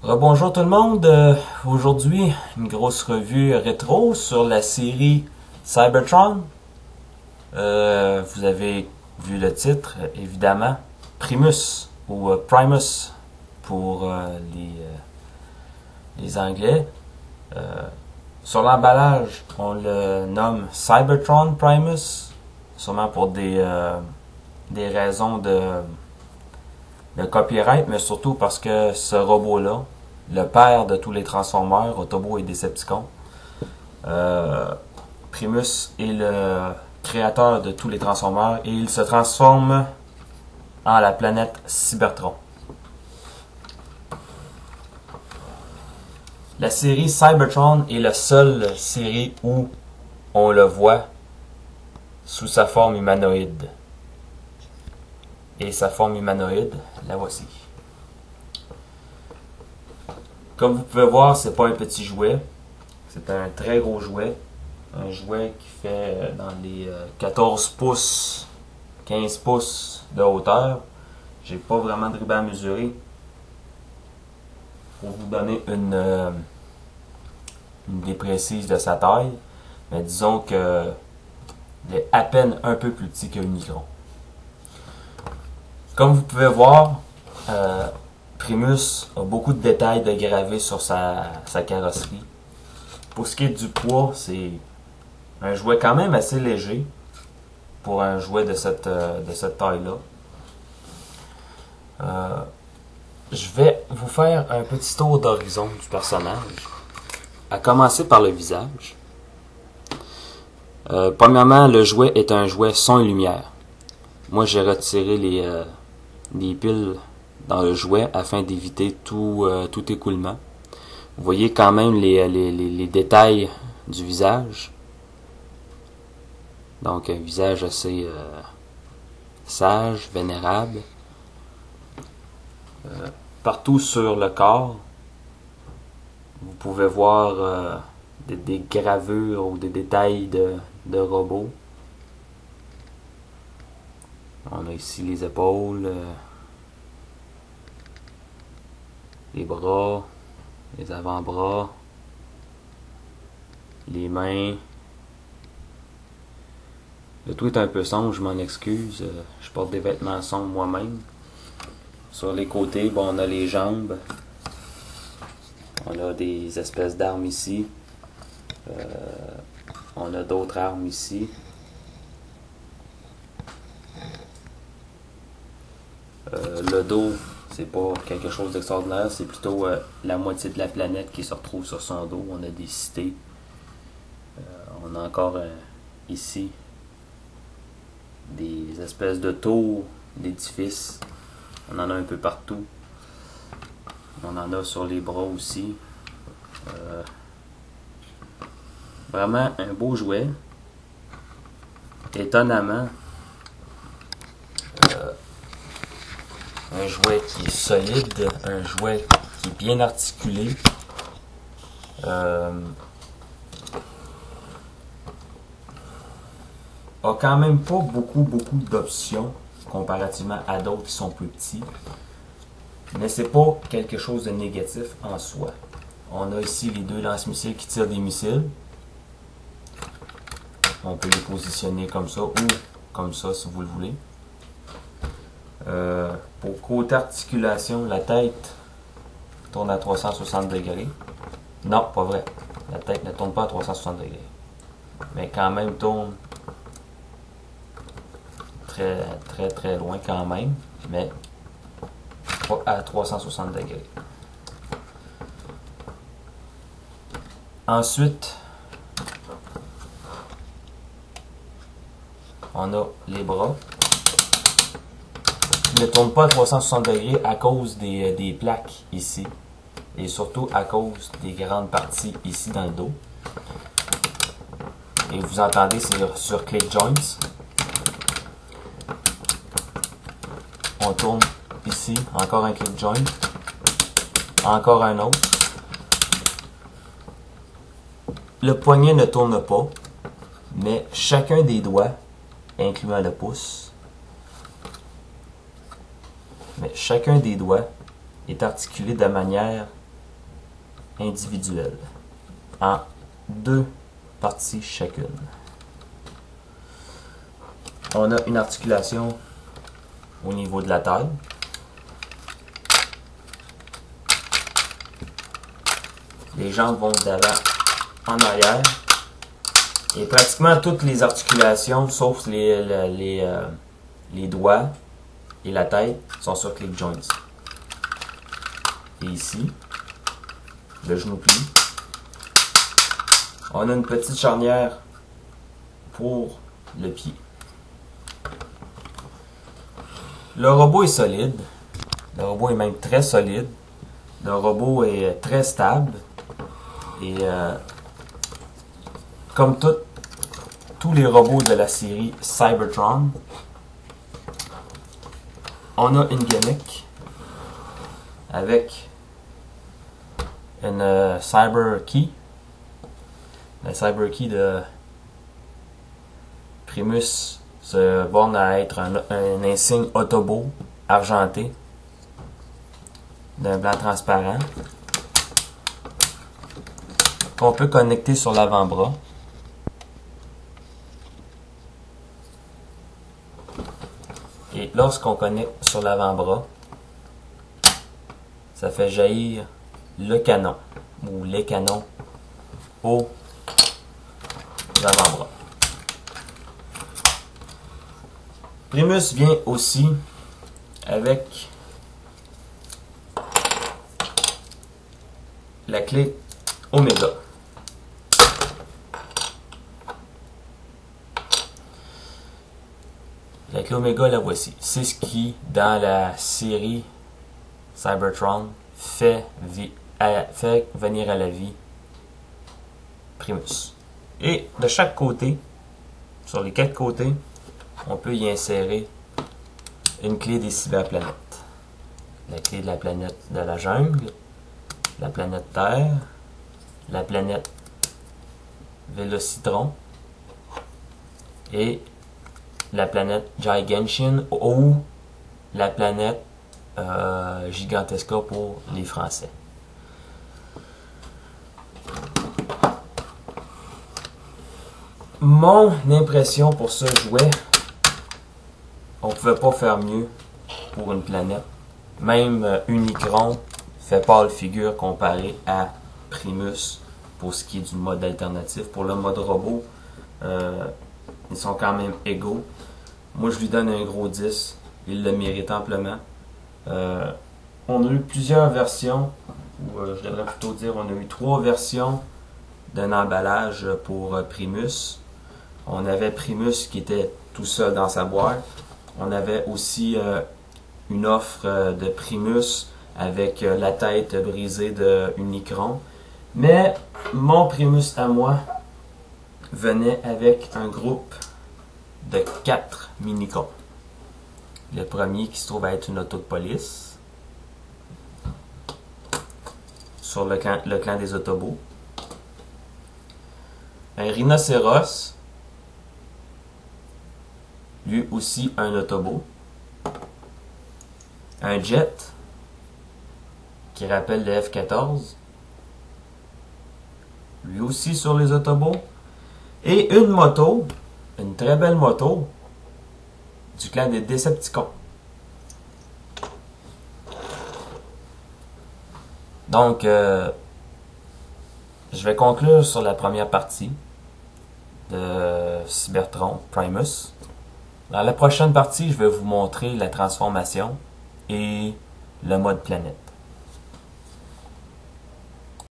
Rebonjour tout le monde. Aujourd'hui, une grosse revue rétro sur la série Cybertron. Vous avez vu le titre, évidemment. Primus ou Primus pour les Anglais. Sur l'emballage, on le nomme Cybertron Primus, sûrement pour des raisons de copyright, mais surtout parce que ce robot-là, le père de tous les Transformers, Autobots et Decepticons, Primus est le créateur de tous les Transformers et il se transforme en la planète Cybertron. La série Cybertron est la seule série où on le voit sous sa forme humanoïde. Et sa forme humanoïde, la voici. Comme vous pouvez voir, c'est pas un petit jouet. C'est un très gros jouet. Un jouet qui fait dans les 14 pouces, 15 pouces de hauteur. J'ai pas vraiment de ruban à mesurer pour vous donner une idée précise de sa taille. Mais disons que il est à peine un peu plus petit qu'un micron. Comme vous pouvez voir, Primus a beaucoup de détails de gravés sur sa carrosserie. Pour ce qui est du poids, c'est un jouet quand même assez léger pour un jouet de cette taille-là. Je vais vous faire un petit tour d'horizon du personnage, à commencer par le visage. Premièrement, le jouet est un jouet son et lumière. Moi, j'ai retiré les piles dans le jouet afin d'éviter tout écoulement. Vous voyez quand même les détails du visage. Donc un visage assez sage, vénérable. Partout sur le corps, vous pouvez voir des gravures ou des détails de robots. On a ici les épaules, les bras, les avant-bras, les mains. Le tout est un peu sombre, je m'en excuse. Je porte des vêtements sombres moi-même. Sur les côtés, bon, on a les jambes. On a des espèces d'armes ici. On a d'autres armes ici. Le dos, c'est pas quelque chose d'extraordinaire, c'est plutôt la moitié de la planète qui se retrouve sur son dos. On a des cités. On a encore ici des espèces de tours d'édifices. On en a un peu partout. On en a sur les bras aussi. Vraiment un beau jouet. Étonnamment, un jouet qui est solide, un jouet qui est bien articulé. A quand même pas beaucoup d'options comparativement à d'autres qui sont plus petits. Mais c'est pas quelque chose de négatif en soi. On a ici les deux lance-missiles qui tirent des missiles. On peut les positionner comme ça ou comme ça si vous le voulez. Pour côté articulation, la tête tourne à 360 degrés. Non, pas vrai. La tête ne tourne pas à 360 degrés. Mais quand même tourne très loin quand même. Mais pas à 360 degrés. Ensuite, on a les bras. Il ne tourne pas à 360 degrés à cause des plaques ici. Et surtout à cause des grandes parties ici dans le dos. Et vous entendez, c'est sur click joints. On tourne ici, encore un click joint. Encore un autre. Le poignet ne tourne pas, mais chacun des doigts, incluant le pouce, mais chacun des doigts est articulé de manière individuelles en 2 parties chacune. On a une articulation au niveau de la taille. Les jambes vont d'avant en arrière. Et pratiquement toutes les articulations, sauf les doigts et la tête, sont sur click joints. Et ici, le genou plie. On a une petite charnière pour le pied. Le robot est solide. Le robot est même très solide. Le robot est très stable. Et comme tous les robots de la série Cybertron, on a une gimmick avec une Cyber Key. La Cyber Key de Primus se borne à être un insigne Autobot argenté d'un blanc transparent qu'on peut connecter sur l'avant-bras. Et lorsqu'on connecte sur l'avant-bras, ça fait jaillir le canon ou les canons aux avant-bras. Primus vient aussi avec la clé Omega. La clé Omega, la voici. C'est ce qui, dans la série Cybertron, fait venir à la vie Primus. Et de chaque côté, sur les 4 côtés, on peut y insérer une clé des cyberplanètes. La clé de la planète de la jungle, la planète Terre, la planète Vélocitron et la planète Gigantian ou la planète Gigantesca pour les Français. Mon impression pour ce jouet, on pouvait pas faire mieux pour une planète. Même Unicron fait pâle figure comparé à Primus pour ce qui est du mode alternatif. Pour le mode robot, ils sont quand même égaux. Moi, je lui donne un gros 10. Il le mérite amplement. On a eu plusieurs versions, ou je devrais plutôt dire, on a eu 3 versions d'un emballage pour Primus. On avait Primus qui était tout seul dans sa boîte. On avait aussi une offre de Primus avec la tête brisée de Unicron. Mais mon Primus à moi venait avec un groupe de 4 minicons. Le premier qui se trouve à être une auto de police sur le clan des Autobots. Un rhinocéros, lui aussi un Autobot. Un jet qui rappelle le F-14, lui aussi sur les Autobots. Et une moto, une très belle moto du clan des Decepticons. Donc, je vais conclure sur la première partie de Cybertron Primus. Dans la prochaine partie, je vais vous montrer la transformation et le mode planète.